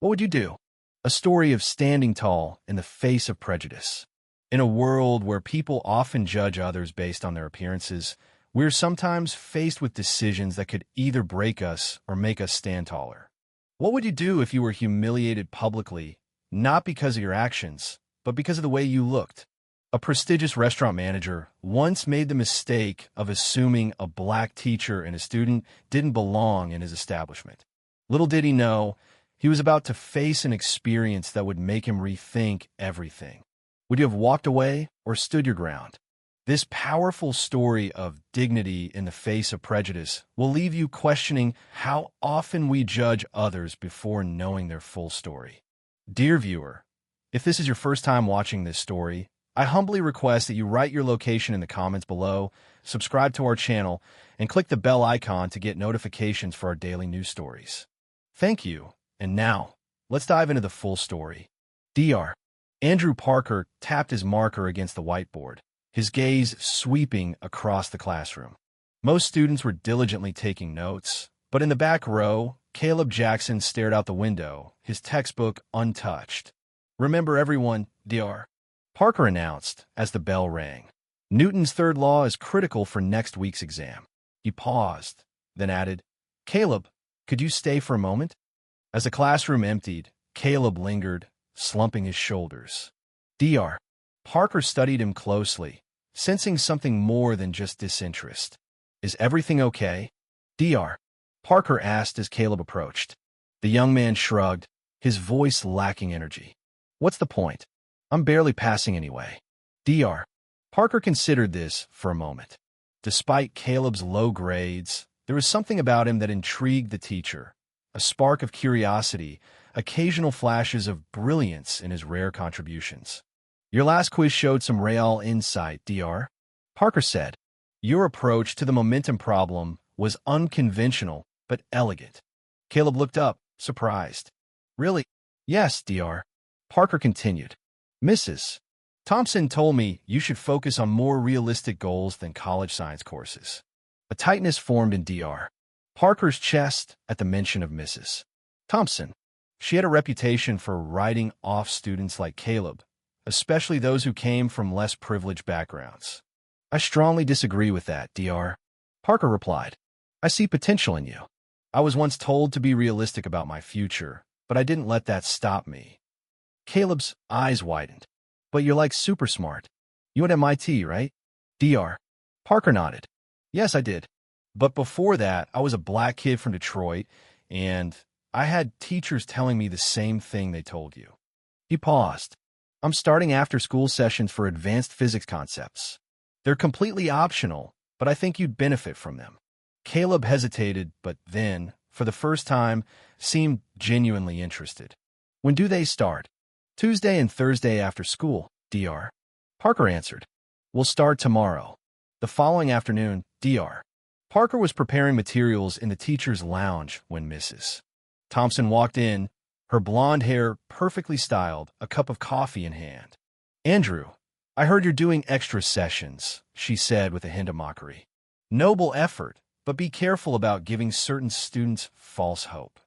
What would you do? A story of standing tall in the face of prejudice. In a world where people often judge others based on their appearances, we're sometimes faced with decisions that could either break us or make us stand taller. What would you do if you were humiliated publicly, not because of your actions, but because of the way you looked? A prestigious restaurant manager once made the mistake of assuming a black teacher and a student didn't belong in his establishment. Little did he know, he was about to face an experience that would make him rethink everything. Would you have walked away or stood your ground? This powerful story of dignity in the face of prejudice will leave you questioning how often we judge others before knowing their full story. Dear viewer, if this is your first time watching this story, I humbly request that you write your location in the comments below, subscribe to our channel, and click the bell icon to get notifications for our daily news stories. Thank you, and now, let's dive into the full story. Dr. Andrew Parker tapped his marker against the whiteboard, his gaze sweeping across the classroom. Most students were diligently taking notes, but in the back row, Caleb Jackson stared out the window, his textbook untouched. "Remember everyone, Dr. Parker announced as the bell rang. "Newton's third law is critical for next week's exam." He paused, then added, "Caleb, could you stay for a moment?" As the classroom emptied, Caleb lingered, slumping his shoulders. Dr. Parker studied him closely, sensing something more than just disinterest. "Is everything okay?" Dr. Parker asked as Caleb approached. The young man shrugged, his voice lacking energy. "What's the point? I'm barely passing anyway." Dr. Parker considered this for a moment. Despite Caleb's low grades, there was something about him that intrigued the teacher, a spark of curiosity, occasional flashes of brilliance in his rare contributions. "Your last quiz showed some real insight, Dr. Parker said. "Your approach to the momentum problem was unconventional but elegant." Caleb looked up, surprised. "Really?" "Yes, Dr. Parker continued. "Mrs. Thompson told me you should focus on more realistic goals than college science courses." A tightness formed in Dr. Parker's chest at the mention of Mrs. Thompson. She had a reputation for writing off students like Caleb, especially those who came from less privileged backgrounds. "I strongly disagree with that, Dr. Parker replied. "I see potential in you. I was once told to be realistic about my future, but I didn't let that stop me." Caleb's eyes widened. "But you're like super smart. You went to MIT, right?" Dr. Parker nodded. "Yes, I did. But before that, I was a black kid from Detroit, and I had teachers telling me the same thing they told you." He paused. "I'm starting after-school sessions for advanced physics concepts. They're completely optional, but I think you'd benefit from them." Caleb hesitated, but then, for the first time, seemed genuinely interested. "When do they start?" "Tuesday and Thursday after school," Dr. Parker answered. "We'll start tomorrow." The following afternoon, Dr. Parker was preparing materials in the teacher's lounge when Mrs. Thompson walked in, her blonde hair perfectly styled, a cup of coffee in hand. "Andrew, I heard you're doing extra sessions," she said with a hint of mockery. "Noble effort, but be careful about giving certain students false hope."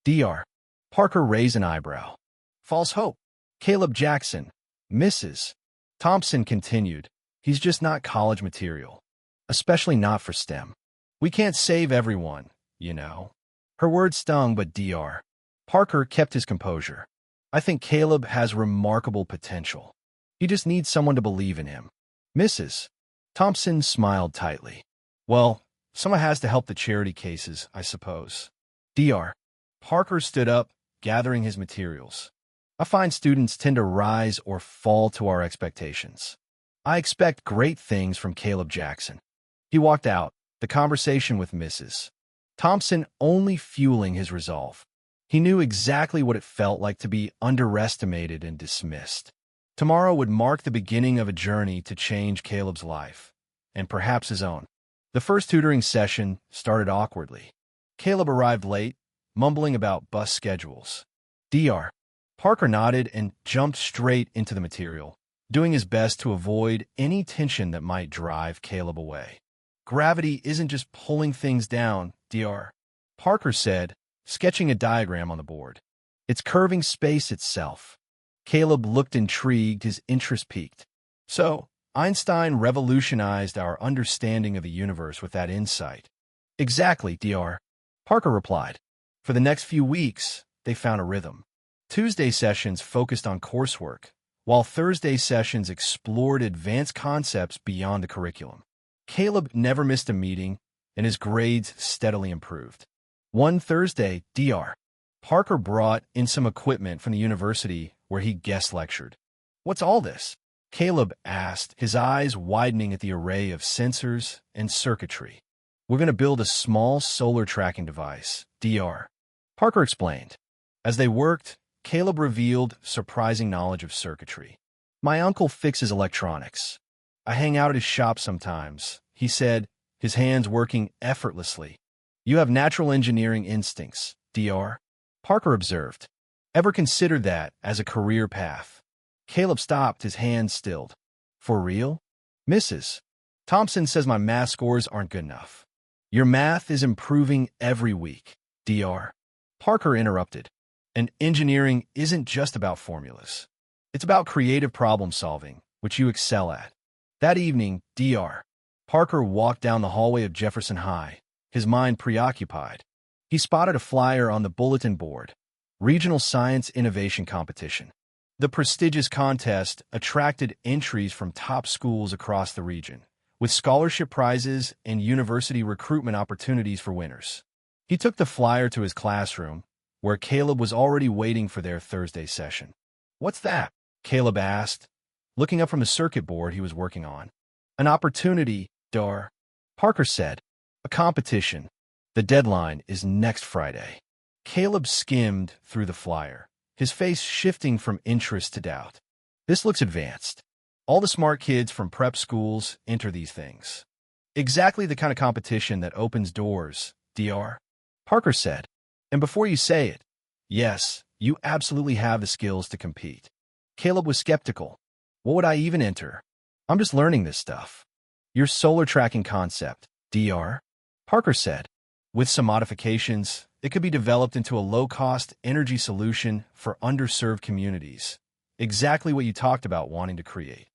Dr. Parker raised an eyebrow. "False hope?" "Caleb Jackson," Mrs. Thompson continued. "He's just not college material, especially not for STEM. We can't save everyone, you know." Her words stung, but Dr. Parker kept his composure. "I think Caleb has remarkable potential. He just needs someone to believe in him." Mrs. Thompson smiled tightly. "Well, someone has to help the charity cases, I suppose." Dr. Parker stood up, gathering his materials. "I find students tend to rise or fall to our expectations. I expect great things from Caleb Jackson." He walked out, the conversation with Mrs. Thompson only fueling his resolve. He knew exactly what it felt like to be underestimated and dismissed. Tomorrow would mark the beginning of a journey to change Caleb's life, and perhaps his own. The first tutoring session started awkwardly. Caleb arrived late, mumbling about bus schedules. Dr. Parker nodded and jumped straight into the material, doing his best to avoid any tension that might drive Caleb away. "Gravity isn't just pulling things down, Dr. Parker said, sketching a diagram on the board. It's curving space itself. Caleb looked intrigued, his interest piqued. So, Einstein revolutionized our understanding of the universe with that insight. Exactly, Dr. Parker replied. For the next few weeks, they found a rhythm. Tuesday sessions focused on coursework, while Thursday sessions explored advanced concepts beyond the curriculum. Caleb never missed a meeting, and his grades steadily improved. One Thursday, Dr. Parker brought in some equipment from the university where he guest lectured. "What's all this?" Caleb asked, his eyes widening at the array of sensors and circuitry. "We're going to build a small solar tracking device," Dr. Parker explained. As they worked, Caleb revealed surprising knowledge of circuitry. "My uncle fixes electronics. I hang out at his shop sometimes," he said, his hands working effortlessly. "You have natural engineering instincts," Dr. Parker observed. "Ever considered that as a career path?" Caleb stopped, his hands stilled. "For real?" "Mrs. Thompson says my math scores aren't good enough." "Your math is improving every week," Dr. Parker interrupted. "And engineering isn't just about formulas. It's about creative problem solving, which you excel at." That evening, Dr. Parker walked down the hallway of Jefferson High, his mind preoccupied. He spotted a flyer on the bulletin board: Regional Science Innovation Competition. The prestigious contest attracted entries from top schools across the region, with scholarship prizes and university recruitment opportunities for winners. He took the flyer to his classroom, where Caleb was already waiting for their Thursday session. "What's that?" Caleb asked, looking up from the circuit board he was working on. "An opportunity," Dr. Parker said. "A competition. The deadline is next Friday." Caleb skimmed through the flyer, his face shifting from interest to doubt. "This looks advanced. All the smart kids from prep schools enter these things." "Exactly the kind of competition that opens doors," Dr. Parker said. "And before you say it, yes, you absolutely have the skills to compete." Caleb was skeptical. "What would I even enter? I'm just learning this stuff." "Your solar tracking concept," Dr. Parker said. "With some modifications, it could be developed into a low-cost energy solution for underserved communities. Exactly what you talked about wanting to create."